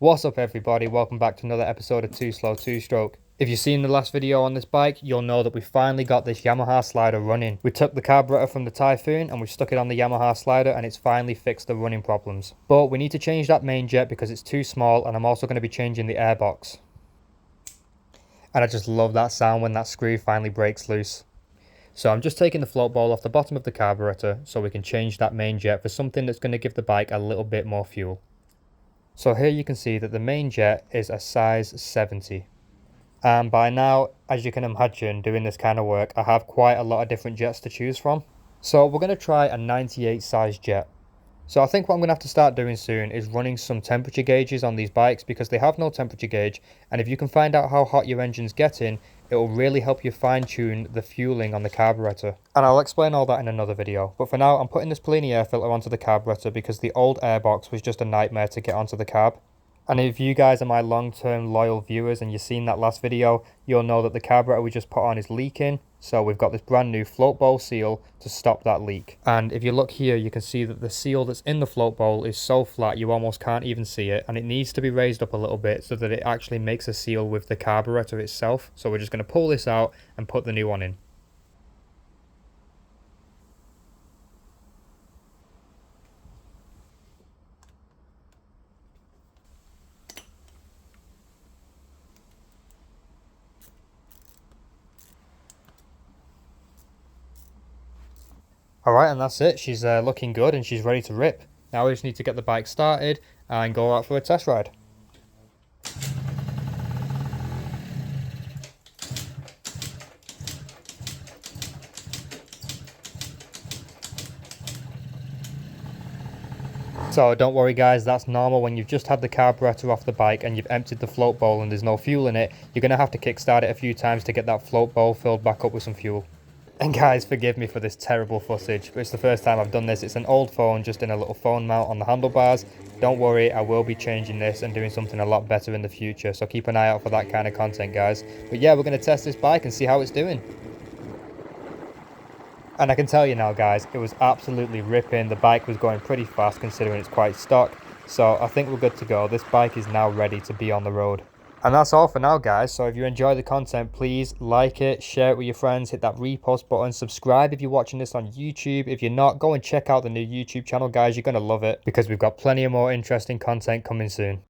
What's up everybody, welcome back to another episode of Too Slow Two Stroke. If you've seen the last video on this bike, you'll know that we finally got this Yamaha slider running. We took the carburetor from the Typhoon and we stuck it on the Yamaha slider and it's finally fixed the running problems. But we need to change that main jet because it's too small, and I'm also going to be changing the airbox. And I just love that sound when that screw finally breaks loose. So I'm just taking the float bowl off the bottom of the carburetor so we can change that main jet for something that's going to give the bike a little bit more fuel. So here you can see that the main jet is a size 70. And by now, as you can imagine, doing this kind of work, I have quite a lot of different jets to choose from. So we're going to try a 98 size jet. So I think what I'm going to have to start doing soon is running some temperature gauges on these bikes because they have no temperature gauge, and if you can find out how hot your engine's getting, it will really help you fine tune the fueling on the carburetor. And I'll explain all that in another video, but for now I'm putting this Polini air filter onto the carburetor because the old airbox was just a nightmare to get onto the carb. And if you guys are my long-term loyal viewers and you've seen that last video, you'll know that the carburetor we just put on is leaking. So we've got this brand new float bowl seal to stop that leak. And if you look here, you can see that the seal that's in the float bowl is so flat you almost can't even see it. And it needs to be raised up a little bit so that it actually makes a seal with the carburetor itself. So we're just going to pull this out and put the new one in. Alright, and that's it. She's looking good and she's ready to rip. Now we just need to get the bike started and go out for a test ride. So don't worry guys, that's normal when you've just had the carburetor off the bike and you've emptied the float bowl and there's no fuel in it. You're going to have to kickstart it a few times to get that float bowl filled back up with some fuel. And guys, forgive me for this terrible footage, but it's the first time I've done this. It's an old phone just in a little phone mount on the handlebars. Don't worry, I will be changing this and doing something a lot better in the future, so keep an eye out for that kind of content guys. But yeah, we're going to test this bike and see how it's doing. And I can tell you now guys, it was absolutely ripping. The bike was going pretty fast considering it's quite stock. So I think we're good to go. This bike is now ready to be on the road. And that's all for now guys, so if you enjoy the content, please like it, share it with your friends, hit that repost button, subscribe if you're watching this on YouTube. If you're not, go and check out the new YouTube channel guys, you're going to love it because we've got plenty of more interesting content coming soon.